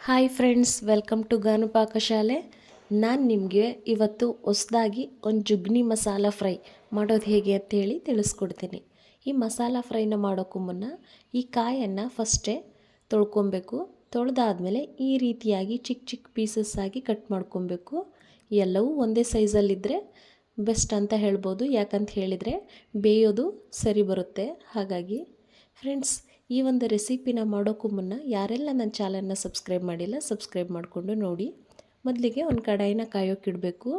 Hi friends, welcome to Gaanu Pakashale. ನಾನು ನಿಮಗೆ ಇವತ್ತು ಹೊಸದಾಗಿ ಒಂದು ಜುಗ್ನಿ ಮಸಾಲ ಫ್ರೈ ಮಾಡೋದು ಹೇಗೆ ಅಂತೇಳಿ ತಿಳಿಸ್ಕೊಡ್ತೀನಿ. ಈ ಮಸಾಲ ಫ್ರೈನ ಮಾಡೋಕ್ಕೂ ಮುನ್ನ ಈ ಕಾಯನ್ನು ಫಸ್ಟೇ ತೊಳ್ಕೊಬೇಕು. ತೊಳೆದಾದ್ಮೇಲೆ ಈ ರೀತಿಯಾಗಿ ಚಿಕ್ಕ ಚಿಕ್ಕ ಪೀಸಸ್ ಆಗಿ ಕಟ್ ಮಾಡ್ಕೊಬೇಕು. ಎಲ್ಲವೂ ಒಂದೇ ಸೈಜಲ್ಲಿದ್ದರೆ ಬೆಸ್ಟ್ ಅಂತ ಹೇಳ್ಬೋದು, ಯಾಕಂತ ಹೇಳಿದರೆ ಬೇಯೋದು ಸರಿ ಬರುತ್ತೆ. ಹಾಗಾಗಿ ಫ್ರೆಂಡ್ಸ್, ಈ ಒಂದು ರೆಸಿಪಿನ ಮಾಡೋಕ್ಕೂ ಮುನ್ನ ಯಾರೆಲ್ಲ ನನ್ನ ಚಾನಲ್ನ ಸಬ್ಸ್ಕ್ರೈಬ್ ಮಾಡಿಲ್ಲ ಸಬ್ಸ್ಕ್ರೈಬ್ ಮಾಡಿಕೊಂಡು ನೋಡಿ. ಮೊದಲಿಗೆ ಒಂದು ಕಡಾಯಿನ ಕಾಯೋಕ್ಕಿಡಬೇಕು.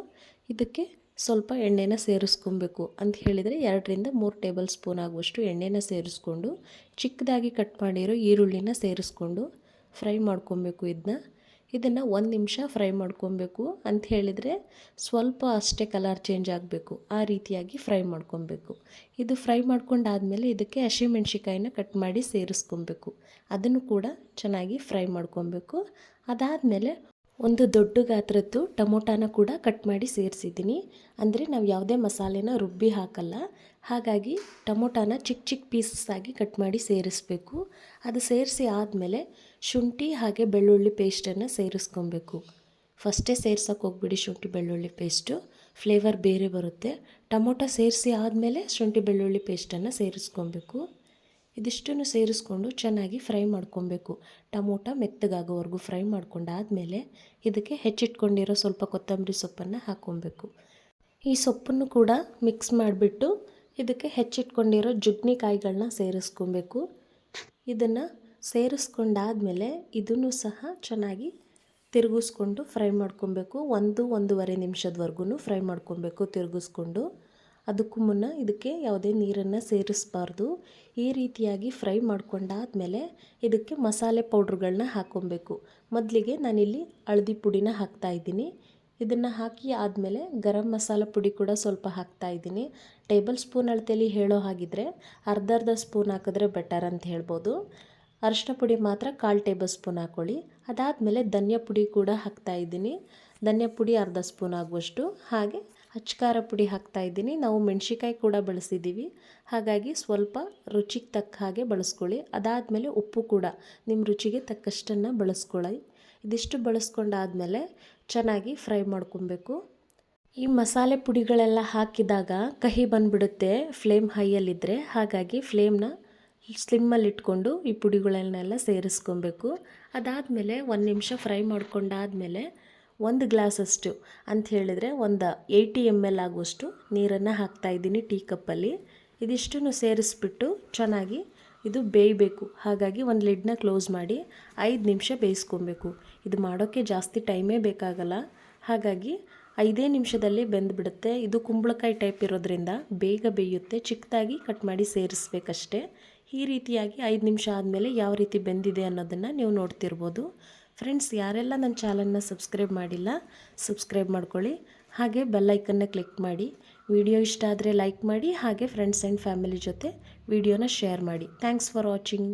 ಇದಕ್ಕೆ ಸ್ವಲ್ಪ ಎಣ್ಣೆನ ಸೇರಿಸ್ಕೊಬೇಕು. ಅಂತ ಹೇಳಿದರೆ 2ರಿಂದ 3 ಟೇಬಲ್ ಸ್ಪೂನ್ ಆಗುವಷ್ಟು ಎಣ್ಣೆನ ಸೇರಿಸ್ಕೊಂಡು ಚಿಕ್ಕದಾಗಿ ಕಟ್ ಮಾಡಿರೋ ಈರುಳ್ಳಿನ ಸೇರಿಸ್ಕೊಂಡು ಫ್ರೈ ಮಾಡ್ಕೊಬೇಕು. ಇದನ್ನು 1 ನಿಮಿಷ ಫ್ರೈ ಮಾಡ್ಕೊಬೇಕು. ಅಂತ ಹೇಳಿದರೆ ಸ್ವಲ್ಪ ಅಷ್ಟೇ ಕಲರ್ ಚೇಂಜ್ ಆಗಬೇಕು, ಆ ರೀತಿಯಾಗಿ ಫ್ರೈ ಮಾಡ್ಕೊಬೇಕು. ಇದು ಫ್ರೈ ಮಾಡ್ಕೊಂಡಾದಮೇಲೆ ಇದಕ್ಕೆ ಹಸಿಮೆಣ್ಸಿಕಾಯಿನ ಕಟ್ ಮಾಡಿ ಸೇರಿಸ್ಕೊಬೇಕು. ಅದನ್ನು ಕೂಡ ಚೆನ್ನಾಗಿ ಫ್ರೈ ಮಾಡ್ಕೊಬೇಕು. ಅದಾದಮೇಲೆ ಒಂದು ದೊಡ್ಡ ಗಾತ್ರದ್ದು ಟೊಮೊಟಾನ ಕೂಡ ಕಟ್ ಮಾಡಿ ಸೇರಿಸಿದ್ದೀನಿ. ಅಂದರೆ ನಾವು ಯಾವುದೇ ಮಸಾಲೆನ ರುಬ್ಬಿ ಹಾಕಲ್ಲ, ಹಾಗಾಗಿ ಟೊಮೊಟಾನ ಚಿಕ್ಕ ಚಿಕ್ಕ ಪೀಸಸ್ ಆಗಿ ಕಟ್ ಮಾಡಿ ಸೇರಿಸ್ಬೇಕು. ಅದು ಸೇರಿಸಿ ಆದಮೇಲೆ ಶುಂಠಿ ಹಾಗೆ ಬೆಳ್ಳುಳ್ಳಿ ಪೇಸ್ಟನ್ನು ಸೇರಿಸ್ಕೊಬೇಕು. ಫಸ್ಟೇ ಸೇರ್ಸೋಕೆ ಹೋಗ್ಬಿಡಿ, ಶುಂಠಿ ಬೆಳ್ಳುಳ್ಳಿ ಪೇಸ್ಟು ಫ್ಲೇವರ್ ಬೇರೆ ಬರುತ್ತೆ. ಟೊಮೊಟೊ ಸೇರಿಸಿ ಆದಮೇಲೆ ಶುಂಠಿ ಬೆಳ್ಳುಳ್ಳಿ ಪೇಸ್ಟನ್ನು ಸೇರಿಸ್ಕೊಬೇಕು. ಇದಿಷ್ಟನ್ನು ಸೇರಿಸ್ಕೊಂಡು ಚೆನ್ನಾಗಿ ಫ್ರೈ ಮಾಡ್ಕೊಬೇಕು. ಟೊಮೊಟೊ ಮೆತ್ತಗಾಗೋವರೆಗೂ ಫ್ರೈ ಮಾಡ್ಕೊಂಡಾದಮೇಲೆ ಇದಕ್ಕೆ ಹೆಚ್ಚಿಟ್ಕೊಂಡಿರೋ ಸ್ವಲ್ಪ ಕೊತ್ತಂಬರಿ ಸೊಪ್ಪನ್ನು ಹಾಕ್ಕೊಬೇಕು. ಈ ಸೊಪ್ಪನ್ನು ಕೂಡ ಮಿಕ್ಸ್ ಮಾಡಿಬಿಟ್ಟು ಇದಕ್ಕೆ ಹೆಚ್ಚಿಟ್ಕೊಂಡಿರೋ ಜುಗ್ನಿ ಕಾಯಿಗಳನ್ನ ಸೇರಿಸ್ಕೊಬೇಕು. ಇದನ್ನು ಸೇರಿಸ್ಕೊಂಡಾದಮೇಲೆ ಇದನ್ನು ಸಹ ಚೆನ್ನಾಗಿ ತಿರುಗಿಸ್ಕೊಂಡು ಫ್ರೈ ಮಾಡ್ಕೊಬೇಕು. 1-1.5 ನಿಮಿಷದವರೆಗೂ ಫ್ರೈ ಮಾಡ್ಕೊಬೇಕು ತಿರುಗಿಸ್ಕೊಂಡು. ಅದಕ್ಕೂ ಮುನ್ನ ಇದಕ್ಕೆ ಯಾವುದೇ ನೀರನ್ನು ಸೇರಿಸಬಾರ್ದು. ಈ ರೀತಿಯಾಗಿ ಫ್ರೈ ಮಾಡ್ಕೊಂಡಾದಮೇಲೆ ಇದಕ್ಕೆ ಮಸಾಲೆ ಪೌಡ್ರುಗಳನ್ನ ಹಾಕ್ಕೊಬೇಕು. ಮೊದಲಿಗೆ ನಾನಿಲ್ಲಿ ಹಳದಿ ಪುಡಿನ ಹಾಕ್ತಾಯಿದ್ದೀನಿ. ಇದನ್ನು ಹಾಕಿ ಆದಮೇಲೆ ಗರಂ ಮಸಾಲ ಪುಡಿ ಕೂಡ ಸ್ವಲ್ಪ ಹಾಕ್ತಾಯಿದ್ದೀನಿ. ಟೇಬಲ್ ಸ್ಪೂನ್ ಅಳತೆಯಲ್ಲಿ ಹೇಳೋ ಹಾಗಿದ್ರೆ ಅರ್ಧ ಸ್ಪೂನ್ ಹಾಕಿದ್ರೆ ಬೆಟರ್ ಅಂತ ಹೇಳ್ಬೋದು. ಅರಿಶಿನ ಪುಡಿ ಮಾತ್ರ 1/4 ಟೇಬಲ್ ಸ್ಪೂನ್ ಹಾಕ್ಕೊಳ್ಳಿ. ಅದಾದಮೇಲೆ ಧನಿಯಾ ಪುಡಿ ಕೂಡ ಹಾಕ್ತಾಯಿದ್ದೀನಿ. ಧನಿಯಾ ಪುಡಿ ಅರ್ಧ ಸ್ಪೂನ್ ಆಗುವಷ್ಟು. ಹಾಗೆ ಅಚ್ಕಾರ ಪುಡಿ ಹಾಕ್ತಾಯಿದ್ದೀನಿ. ನಾವು ಮೆಣಸಿಕಾಯಿ ಕೂಡ ಬಳಸಿದ್ದೀವಿ, ಹಾಗಾಗಿ ಸ್ವಲ್ಪ ರುಚಿಗೆ ತಕ್ಕ ಹಾಗೆ ಬಳಸ್ಕೊಳ್ಳಿ. ಅದಾದಮೇಲೆ ಉಪ್ಪು ಕೂಡ ನಿಮ್ಮ ರುಚಿಗೆ ತಕ್ಕಷ್ಟನ್ನು ಬಳಸ್ಕೊಳ್ಳಿ. ಇದಿಷ್ಟು ಬಳಸ್ಕೊಂಡಾದಮೇಲೆ ಚೆನ್ನಾಗಿ ಫ್ರೈ ಮಾಡ್ಕೊಬೇಕು. ಈ ಮಸಾಲೆ ಪುಡಿಗಳೆಲ್ಲ ಹಾಕಿದಾಗ ಕಹಿ ಬಂದುಬಿಡುತ್ತೆ ಫ್ಲೇಮ್ ಹೈಯಲ್ಲಿದ್ದರೆ, ಹಾಗಾಗಿ ಫ್ಲೇಮ್ನ ಸ್ಲಿಮ್ಮಲ್ಲಿ ಇಟ್ಕೊಂಡು ಈ ಪುಡಿಗಳನ್ನೆಲ್ಲ ಸೇರಿಸ್ಕೊಬೇಕು. ಅದಾದಮೇಲೆ 1 ನಿಮಿಷ ಫ್ರೈ ಮಾಡ್ಕೊಂಡಾದಮೇಲೆ 1 ಗ್ಲಾಸಷ್ಟು ಅಂತ ಹೇಳಿದರೆ ಒಂದು 80 ml ಆಗುವಷ್ಟು ನೀರನ್ನು ಹಾಕ್ತಾಯಿದ್ದೀನಿ ಟೀ ಕಪ್ಪಲ್ಲಿ. ಇದಿಷ್ಟನ್ನು ಸೇರಿಸ್ಬಿಟ್ಟು ಚೆನ್ನಾಗಿ ಇದು ಬೇಯಬೇಕು. ಹಾಗಾಗಿ ಒಂದು ಲಿಡ್ನ ಕ್ಲೋಸ್ ಮಾಡಿ 5 ನಿಮಿಷ ಬೇಯಿಸ್ಕೊಬೇಕು. ಇದು ಮಾಡೋಕ್ಕೆ ಜಾಸ್ತಿ ಟೈಮೇ ಬೇಕಾಗಲ್ಲ, ಹಾಗಾಗಿ 5 ನಿಮಿಷದಲ್ಲಿ ಬೆಂದುಬಿಡುತ್ತೆ. ಇದು ಕುಂಬಳಕಾಯಿ ಟೈಪ್ ಇರೋದ್ರಿಂದ ಬೇಗ ಬೇಯುತ್ತೆ. ಚಿಕ್ಕದಾಗಿ ಕಟ್ ಮಾಡಿ ಸೇರಿಸ್ಬೇಕಷ್ಟೇ. ಈ ರೀತಿಯಾಗಿ 5 ನಿಮಿಷ ಆದಮೇಲೆ ಯಾವ ರೀತಿ ಬೆಂದಿದೆ ಅನ್ನೋದನ್ನು ನೀವು ನೋಡ್ತಿರ್ಬೋದು. ಫ್ರೆಂಡ್ಸ್, ಯಾರೆಲ್ಲ ನನ್ನ ಚಾನಲ್ನ ಸಬ್ಸ್ಕ್ರೈಬ್ ಮಾಡಿಲ್ಲ ಸಬ್ಸ್ಕ್ರೈಬ್ ಮಾಡ್ಕೊಳ್ಳಿ. ಹಾಗೆ ಬೆಲ್ ಐಕನ್ನ ಕ್ಲಿಕ್ ಮಾಡಿ. ವಿಡಿಯೋ ಇಷ್ಟ ಆದರೆ ಲೈಕ್ ಮಾಡಿ. ಹಾಗೆ ಫ್ರೆಂಡ್ಸ್ ಆ್ಯಂಡ್ ಫ್ಯಾಮಿಲಿ ಜೊತೆ ವಿಡಿಯೋನ ಶೇರ್ ಮಾಡಿ. Thanks for watching.